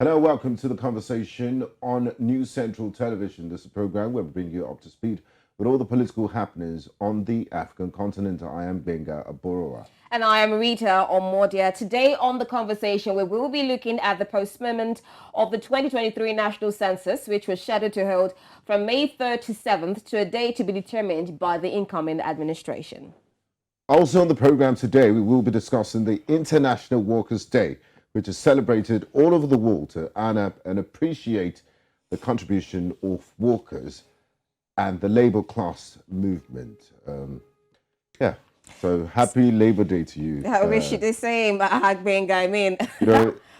Hello, welcome to the conversation on News Central Television. This is a program where we bring you up to speed with all the political happenings on the African continent. I am Benga Aboroa. And I am Rita Omodia. Today on the conversation, we will be looking at the postponement of the 2023 National Census, which was scheduled to hold from May 3rd to 7th to a date to be determined by the incoming administration. Also on the program today, we will be discussing the International Workers' Day, which is celebrated all over the world to honor and appreciate the contribution of workers and the labor class movement. So happy Labor Day to you. I wish you the same, Benga. I mean,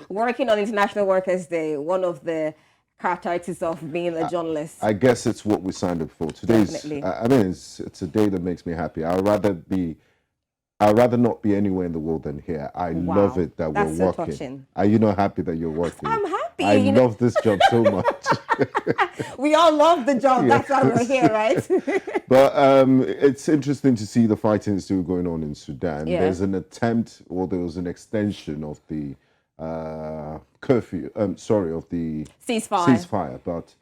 working on International Workers' Day, one of the characteristics of being a journalist. I guess it's what we signed up for. Today's, Definitely. I mean, it's a day that makes me happy. I'd rather not be anywhere in the world than here. I love it that That's we're so working. touching. Are you not happy that you're working? I'm happy. I love this job so much. We all love the job. That's why we're here, right? But it's interesting to see the fighting still going on in Sudan. Yeah. There's an attempt, or there was an extension of the curfew. Of the ceasefire. But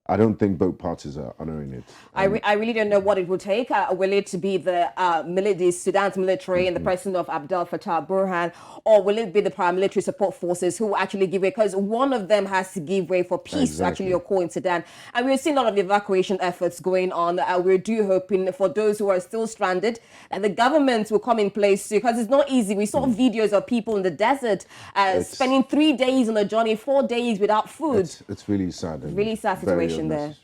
I don't think both parties are honoring it. I really don't know what it will take. Will it be the Sudan's military in the person of Abdel Fattah Burhan, or will it be the paramilitary support forces who will actually give way? Because one of them has to give way for peace to actually occur in Sudan. And we've seen a lot of evacuation efforts going on. We're hoping for those who are still stranded that the government will come in place too, because it's not easy. We saw videos of people in the desert spending 3 days on a journey, 4 days without food. It's really sad. Really sad situation there.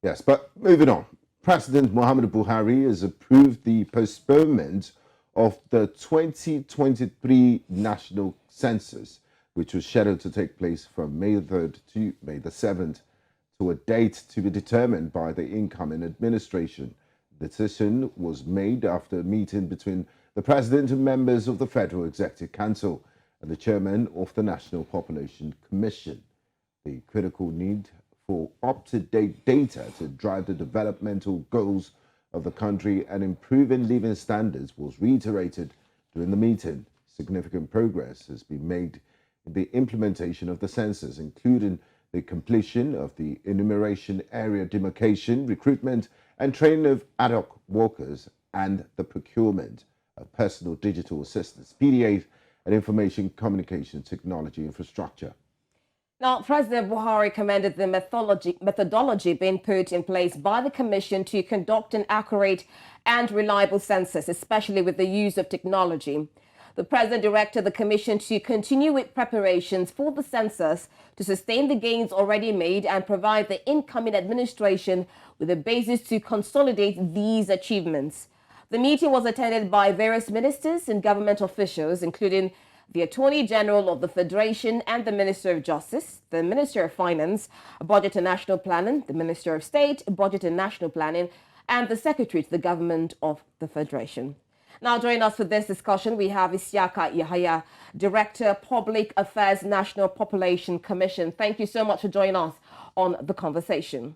Yes, but moving on. President Muhammadu Buhari has approved the postponement of the 2023 National Census, which was scheduled to take place from May 3rd to May the 7th, to a date to be determined by the incoming administration. The decision was made after a meeting between the President and members of the Federal Executive Council and the Chairman of the National Population Commission. The critical need for up-to-date data to drive the developmental goals of the country and improving living standards was reiterated during the meeting. Significant progress has been made in the implementation of the census, including the completion of the enumeration, area demarcation, recruitment and training of ad hoc workers, and the procurement of personal digital assistants, PDAs, and information communication technology infrastructure. Now, President Buhari commended the methodology being put in place by the Commission to conduct an accurate and reliable census, especially with the use of technology. The President directed the Commission to continue with preparations for the census to sustain the gains already made and provide the incoming administration with a basis to consolidate these achievements. The meeting was attended by various ministers and government officials, including the Attorney General of the Federation and the Minister of Justice, the Minister of Finance, Budget and National Planning, the Minister of State, Budget and National Planning, and the Secretary to the Government of the Federation. Now, joining us for this discussion, we have Isiaka Yahaya, Director, Public Affairs, National Population Commission. Thank you so much for joining us on the conversation.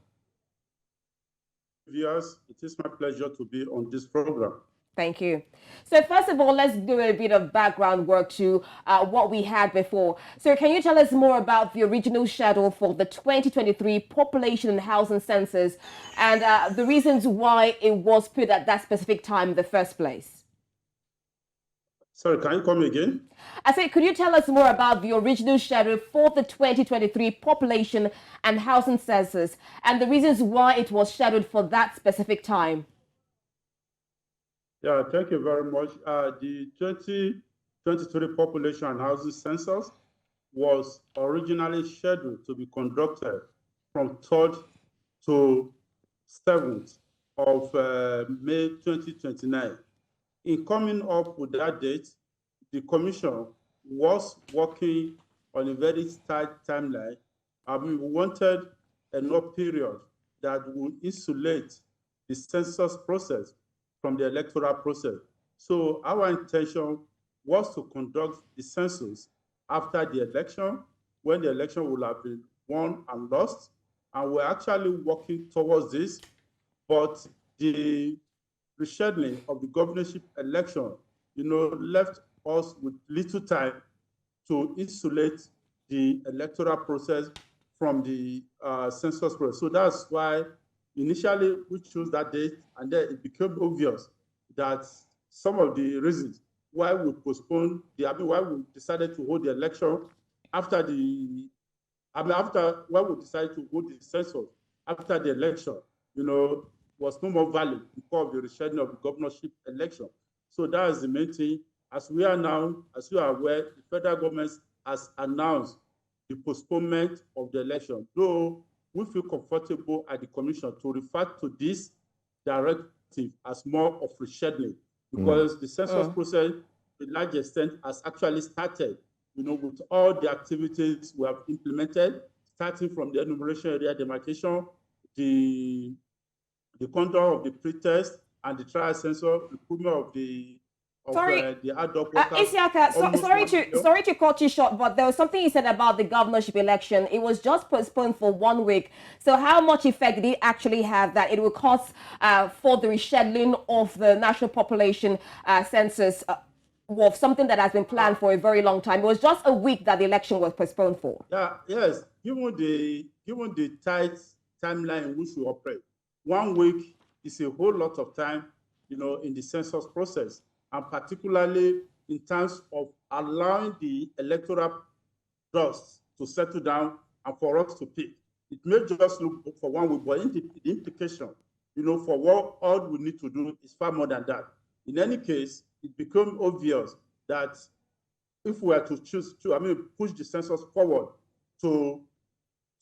Viewers, it is my pleasure to be on this program. Thank you. So first of all, let's do a bit of background work to what we had before. So can you tell us more about the original schedule for the 2023 Population and Housing Census and the reasons why it was put at that specific time in the first place? Sorry, can you come again? I said, could you tell us more about the original schedule for the 2023 Population and Housing Census and the reasons why it was scheduled for that specific time? Yeah, thank you very much. The 2023 Population and Housing Census was originally scheduled to be conducted from 3rd to 7th of May 2029. In coming up with that date, the Commission was working on a very tight timeline, and we wanted enough period that would insulate the census process from the electoral process. So our intention was to conduct the census after the election, when the election will have been won and lost, and we're actually working towards this, but the rescheduling of the governorship election, left us with little time to insulate the electoral process from the census process. So that's why initially we chose that date, and then it became obvious that some of the reasons why we postponed why we decided to hold the election after when we decided to hold the census after the election, was no more valid because of the rescheduling of the governorship election. So that is the main thing. As we are now, as you are aware, the federal government has announced the postponement of the election, though we feel comfortable at the commission to refer to this directive as more of rescheduling, because the census process, to a large extent, has actually started, with all the activities we have implemented, starting from the enumeration area demarcation, the conduct of the pretest and the trial census, recruitment of the ad hoc workers. Isiaka, sorry to cut you short, but there was something you said about the governorship election. It was just postponed for 1 week. So how much effect did it actually have that it will cost for the rescheduling of the national population census of something that has been planned for a very long time? It was just a week that the election was postponed for. Yes, given the tight timeline in which we operate, 1 week is a whole lot of time, in the census process, and particularly in terms of allowing the electoral dust to settle down and for us to pick. It may just look for 1 week, but the implication, for what all we need to do is far more than that. In any case, it became obvious that if we were to push the census forward to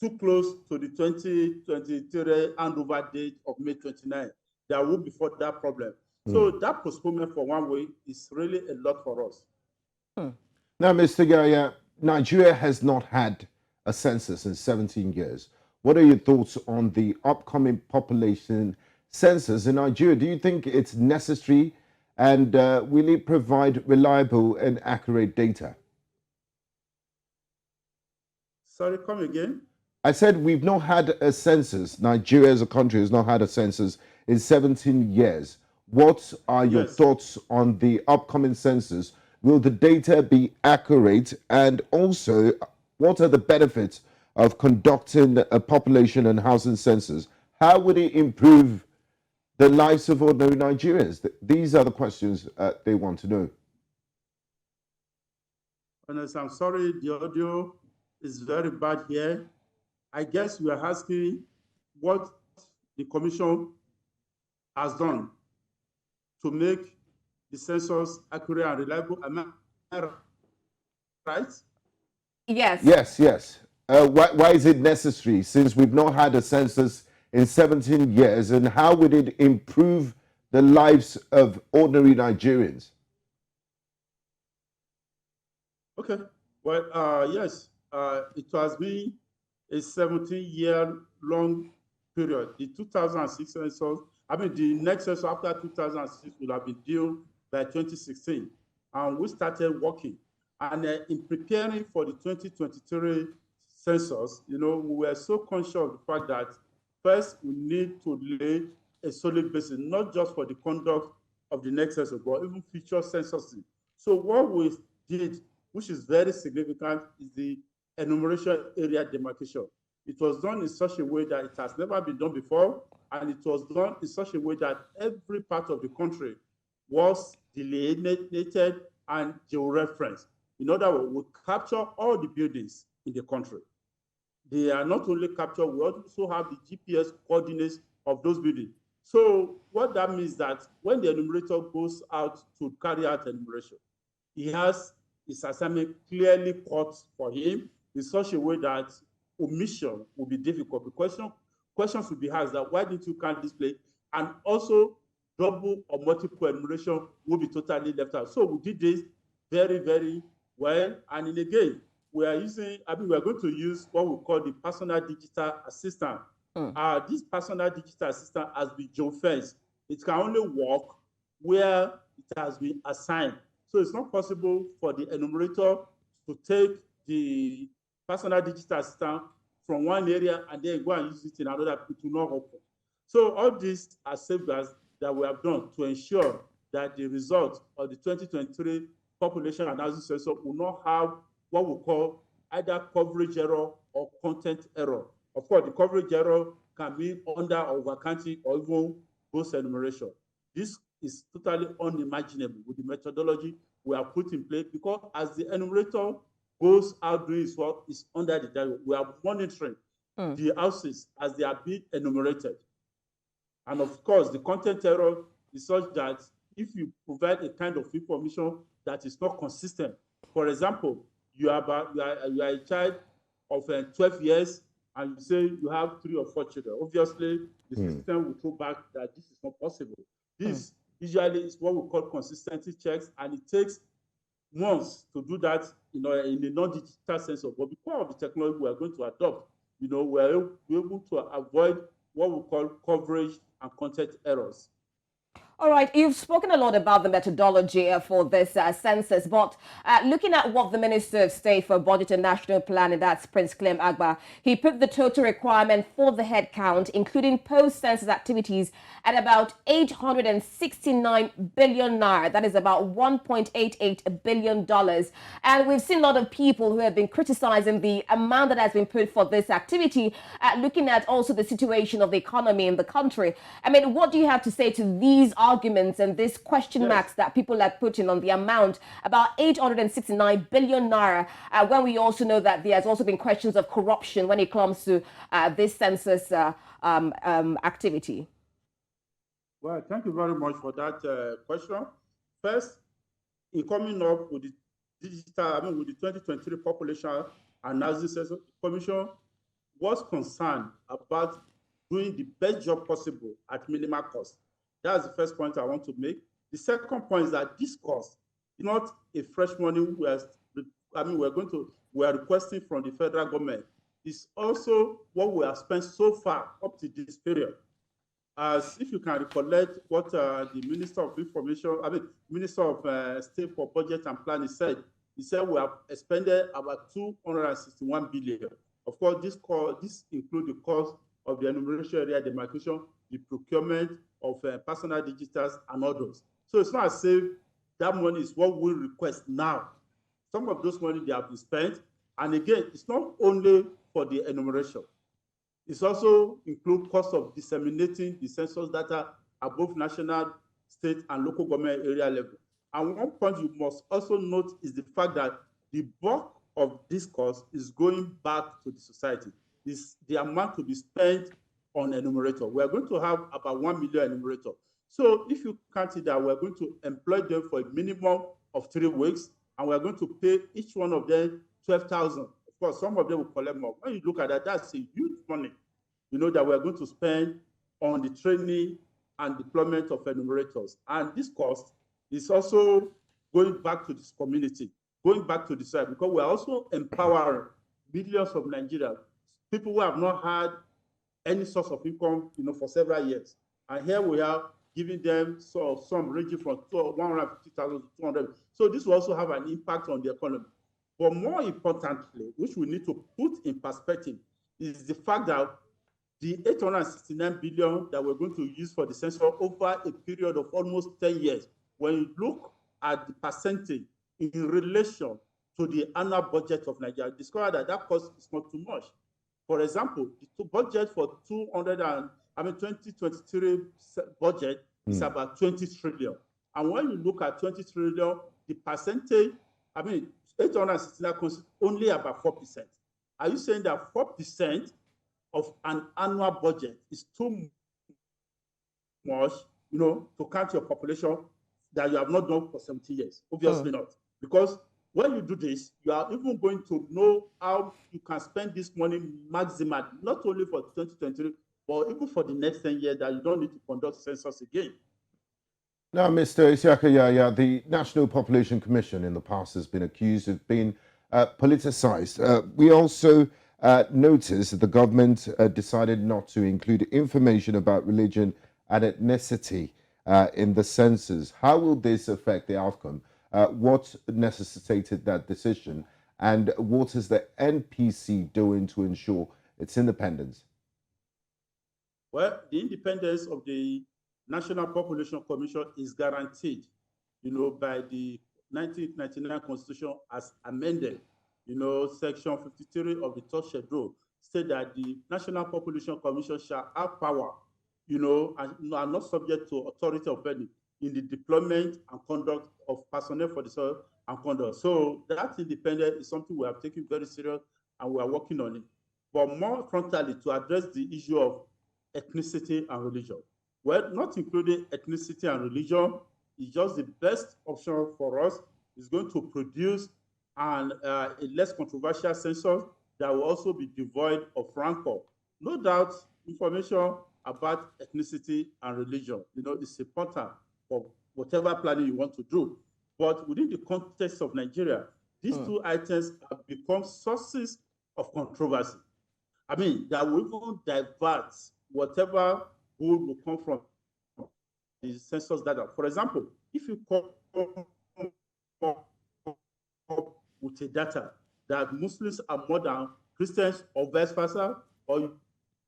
too close to the 2023 handover date of May 29, there will be further problem. So that postponement for 1 week is really a lot for us. Now, Mr. Gaya, Nigeria has not had a census in 17 years. What are your thoughts on the upcoming population census in Nigeria? Do you think it's necessary, and will it provide reliable and accurate data? Sorry, come again? I said we've not had a census. Nigeria as a country has not had a census in 17 years. What are your thoughts on the upcoming census? Will the data be accurate? And also, what are the benefits of conducting a population and housing census? How would it improve the lives of ordinary Nigerians? These are the questions they want to know. Honestly, I'm sorry, the audio is very bad here. I guess we are asking what the commission has done to make the census accurate and reliable. Am I right? Yes. Yes. Why is it necessary, since we've not had a census in 17 years, and how would it improve the lives of ordinary Nigerians? Okay. Well, yes, it has been a 17-year-long period. The 2006 census, the next census after 2006 will have been due by 2016. And we started working. And in preparing for the 2023 census, we were so conscious of the fact that first we need to lay a solid basis, not just for the conduct of the next census, but even future censuses. So what we did, which is very significant, is the enumeration area demarcation. It was done in such a way that it has never been done before, and it was done in such a way that every part of the country was delineated and georeferenced. In other words, we capture all the buildings in the country. They are not only captured, we also have the GPS coordinates of those buildings. So what that means that when the enumerator goes out to carry out enumeration, he has his assignment clearly cut for him in such a way that omission will be difficult. The questions will be asked that why didn't you count this place? And also double or multiple enumeration will be totally left out. So we did this very, very well. And again, we are going to use what we call the personal digital assistant. This personal digital assistant has been geofenced. It can only work where it has been assigned. So it's not possible for the enumerator to take the personal digital assistant from one area and then go and use it in another. It will not happen. So all these are safeguards that we have done to ensure that the result of the 2023 population analysis census will not have what we call either coverage error or content error. Of course, the coverage error can be under or over-counting or even post-enumeration. This is totally unimaginable with the methodology we have put in place, because as the enumerator goes out doing his work, is under the dialogue. We are monitoring the houses as they are being enumerated. And of course, the content error is such that if you provide a kind of information that is not consistent, for example, you are a child of 12 years and you say you have 3 or 4 children, obviously the system will throw back that this is not possible. This usually is what we call consistency checks, and it takes months to do that, in a non-digital sense. But because of the technology we are going to adopt, we're able to avoid what we call coverage and content errors. All right, you've spoken a lot about the methodology for this census, but looking at what the Minister of State for Budget and National Planning, that's Prince Clem Agba, he put the total requirement for the head count, including post-census activities, at about 869 billion naira. That is about $1.88 billion. And we've seen a lot of people who have been criticizing the amount that has been put for this activity, looking at also the situation of the economy in the country. I mean, what do you have to say to these arguments and these question marks that people are putting on the amount, about 869 billion naira, when we also know that there's also been questions of corruption when it comes to this census activity? Well, thank you very much for that question. First, in coming up with the with the 2023 Population Analysis Census, Commission was concerned about doing the best job possible at minimal cost. That's the first point I want to make. The second point is that this cost is not a fresh money we are requesting from the federal government. It's also what we have spent so far up to this period. As if you can recollect what the Minister of Minister of State for Budget and Planning said, he said we have expended about 261 billion. Of course, this includes the cost of the enumeration area demarcation, the procurement of personal digitals and others. So it's not as if that money is what we request now. Some of those money they have been spent. And again, it's not only for the enumeration. It also includes cost of disseminating the census data above national, state, and local government area level. And one point you must also note is the fact that the bulk of this cost is going back to the society. Is the amount to be spent on enumerator. We're going to have about 1 million enumerator. So if you count it that, we're going to employ them for a minimum of 3 weeks, and we're going to pay each one of them 12,000. Of course, some of them will collect more. When you look at that, that's a huge money, that we're going to spend on the training and deployment of enumerators. And this cost is also going back to this community, going back to the side, because we're also empowering millions of Nigerians, people who have not had any source of income, for several years. And here we are giving them some ranging from 150,000 to 200. So this will also have an impact on the economy. But more importantly, which we need to put in perspective, is the fact that the 869 billion that we're going to use for the census over a period of almost 10 years, when you look at the percentage in relation to the annual budget of Nigeria, discover that cost is not too much. For example, the budget for 2023 budget is about 20 trillion. And when you look at 20 trillion, the percentage, 869 constitutes only about 4%. Are you saying that 4% of an annual budget is too much, to count your population that you have not done for 70 years? Obviously not. Because when you do this, you are even going to know how you can spend this money maximally, not only for 2023, but even for the next 10 years that you don't need to conduct census again. Now, Mr. Isiaka Yaya, the National Population Commission in the past has been accused of being politicized. We also noticed that the government decided not to include information about religion and ethnicity in the census. How will this affect the outcome? What necessitated that decision, and what is the NPC doing to ensure its independence? Well, the independence of the National Population Commission is guaranteed, by the 1999 Constitution as amended. Section 53 of the third schedule state that the National Population Commission shall have power, and are not subject to authority of any in the deployment and conduct of personnel for the service and conduct. So that independence is something we have taken very serious and we are working on it. But more frontally, to address the issue of ethnicity and religion. Well, not including ethnicity and religion is just the best option for us. It's going to produce a less controversial census that will also be devoid of rancor. No doubt, information about ethnicity and religion, is important for whatever planning you want to do. But within the context of Nigeria, these two items have become sources of controversy. I mean, that will even divert whatever good will come from the census data. For example, if you come up with a data that Muslims are more than Christians or vice versa, or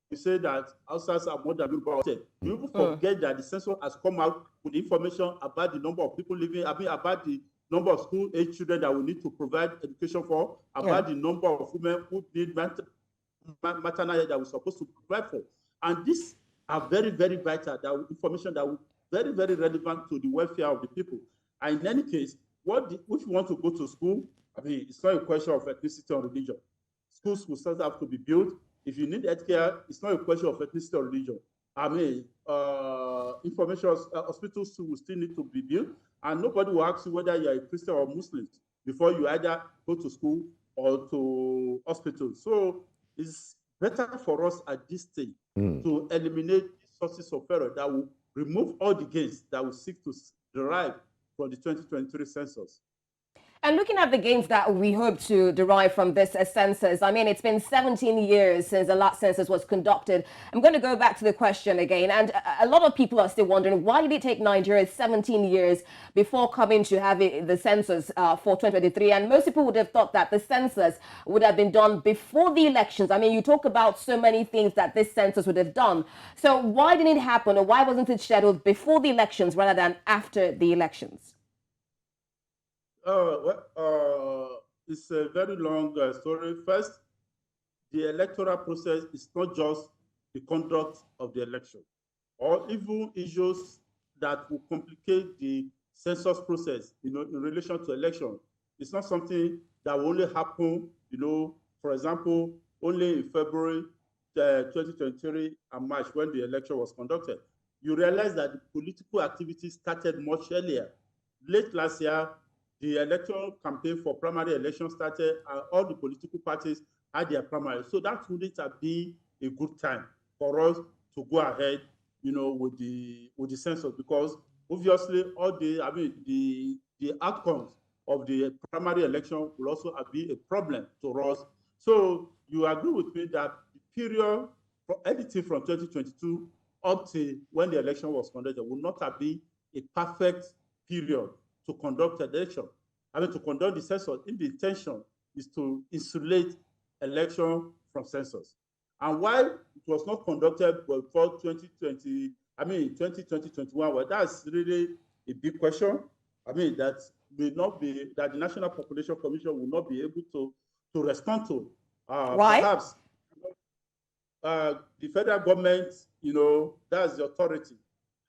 you say that Hausas are more than Yoruba, you even forget that the census has come out with information about the number of people living, about the number of school-age children that we need to provide education for, about the number of women who need maternal health that we're supposed to provide for. And these are very, very vital, that information that will very, very relevant to the welfare of the people. And in any case, if you want to go to school, it's not a question of ethnicity or religion. Schools will still have to be built. If you need healthcare, it's not a question of ethnicity or religion. Information hospitals will still need to be built, and nobody will ask you whether you're a Christian or Muslim before you either go to school or to hospital. So it's better for us at this stage to eliminate sources of error that will remove all the gains that we seek to derive from the 2023 census. And looking at the gains that we hope to derive from this census, it's been 17 years since the last census was conducted. I'm going to go back to the question again. And a lot of people are still wondering, why did it take Nigeria 17 years before coming to have the census for 2023? And most people would have thought that the census would have been done before the elections. You talk about so many things that this census would have done. So why didn't it happen, or why wasn't it scheduled before the elections rather than after the elections? It's a very long story. First, the electoral process is not just the conduct of the election, or even issues that will complicate the census process, in relation to election. It's not something that will only happen, for example, only in February 2023 and March, when the election was conducted. You realize that the political activity started much earlier. Late last year, the electoral campaign for primary elections started, and all the political parties had their primary. So that wouldn't be a good time for us to go ahead, with the census, because obviously all the outcomes of the primary election will also be a problem to us. So you agree with me that the period for anything from 2022 up to when the election was conducted will not be a perfect period to conduct election. To conduct the census. In the intention is to insulate election from census. And why it was not conducted before 2020, 2021, well, that's really a big question. That may not be, that the National Population Commission will not be able to respond to. Why? Perhaps the federal government, that's the authority,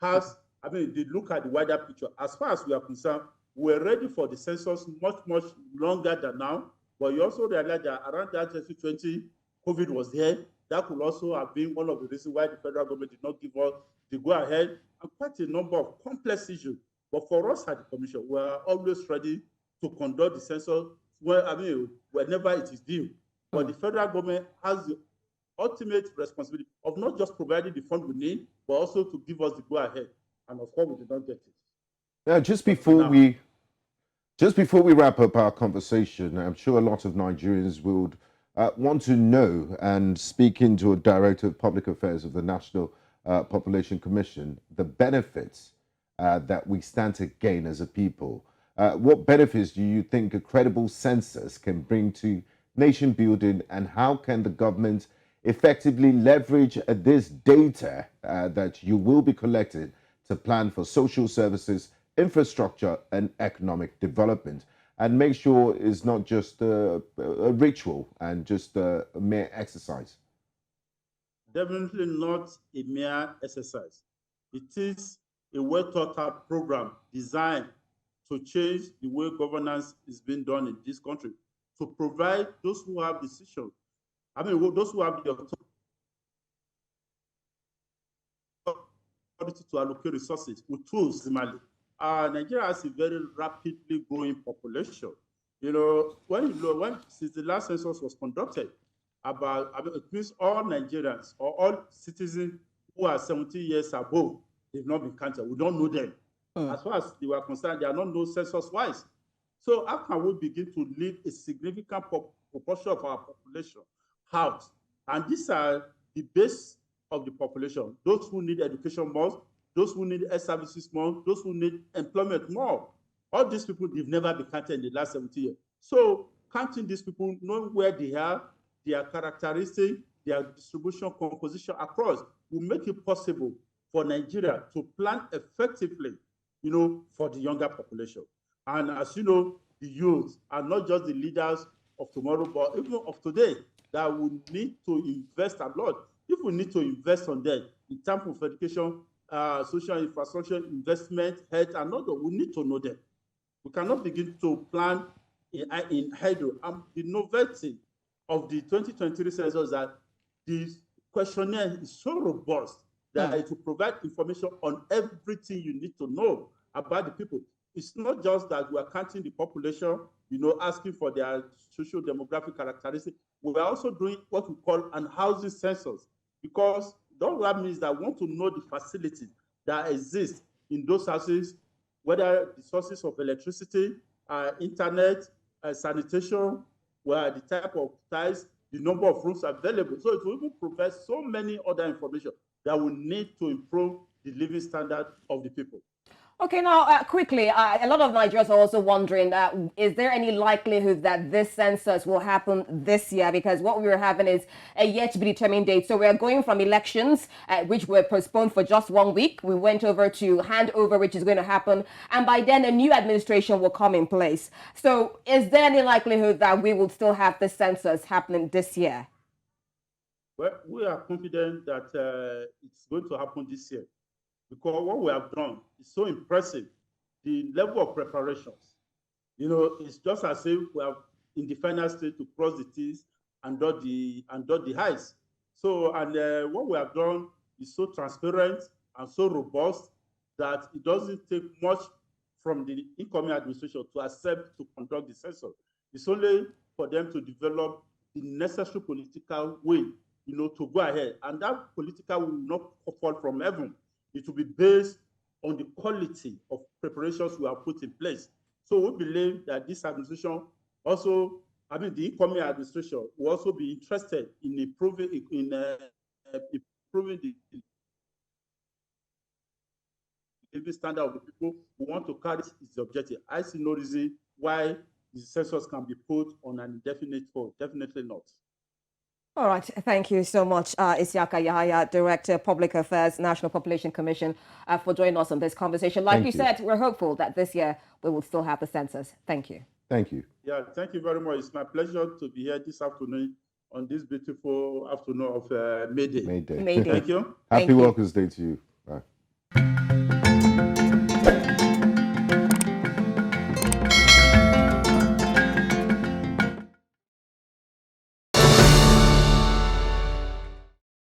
has, they look at the wider picture. As far as we are concerned, we're ready for the census much, much longer than now. But you also realize that around that 2020, COVID was there. That could also have been one of the reasons why the federal government did not give us the go-ahead, and quite a number of complex issues. But for us at the Commission, we're always ready to conduct the census whenever it is due. But the federal government has the ultimate responsibility of not just providing the fund we need, but also to give us the go-ahead. And of course, we did not get it. Now, just before we wrap up our conversation, I'm sure a lot of Nigerians would want to know, and speaking to a Director of Public Affairs of the National Population Commission, the benefits that we stand to gain as a people. What benefits do you think a credible census can bring to nation building, and how can the government effectively leverage this data that you will be collecting to plan for social services, infrastructure, and economic development? and make sure it's not just a ritual and just a mere exercise? Definitely not a mere exercise. It is a well thought out program designed to change the way governance is being done in this country, to provide those who have decisions, those who have the authority to allocate resources with tools. Nigeria has a very rapidly growing population. You know, when since the last census was conducted, it means all Nigerians or all citizens who are 70 years above, they've not been counted. We don't know them. As far as they were concerned, they are not known census-wise. So how can we begin to leave a significant proportion of our population out? And these are the base of the population. Those who need education more, those who need health services more, those who need employment more. All these people, they've never been counted in the last 70 years. So counting these people, knowing where they are, their characteristics, their distribution composition across, will make it possible for Nigeria to plan effectively, you know, for the younger population. And as you know, the youth are not just the leaders of tomorrow, but even of today, that we need to invest a lot. If we need to invest on them in terms of education, social infrastructure, investment, health, and other, we need to know them. We cannot begin to plan in hydro. The novelty of the 2023 census that the questionnaire is so robust that it will provide information on everything you need to know about the people. It's not just that we are counting the population, you know, asking for their social demographic characteristics. We are also doing what we call an housing census, because that means that we want to know the facilities that exist in those houses, whether the sources of electricity, internet, sanitation, where the type of tiles, the number of rooms available. So it will even provide so many other information that we need to improve the living standard of the people. Okay, now quickly, a lot of Nigerians are also wondering, is there any likelihood that this census will happen this year? Because what we are having is a yet to be determined date. So we are going from elections, which were postponed for just 1 week. We went over to handover, which is going to happen. And by then, a new administration will come in place. So is there any likelihood that we will still have the census happening this year? Well, we are confident that it's going to happen this year, because what we have done is so impressive. The level of preparations, you know, it's just as if we are in the final stage to cross the T's and dot the I's. So, and what we have done is so transparent and so robust that it doesn't take much from the incoming administration to accept to conduct the census. It's only for them to develop the necessary political will, you know, to go ahead. And that political will not fall from heaven. It will be based on the quality of preparations we have put in place. So we believe that this administration also, the incoming administration will also be interested in improving the living standard of the people who want to carry its objective. I see no reason why the census can be put on an indefinite hold. Definitely not. All right. Thank you so much, Isiaka Yahaya, Director, Public Affairs, National Population Commission, for joining us on this conversation. Like you said, we're hopeful that this year we will still have the census. Thank you. Thank you. Yeah, thank you very much. It's my pleasure to be here this afternoon on this beautiful afternoon of May Day. May Day. May Day. Thank you. Happy Workers' Day to you. Bye.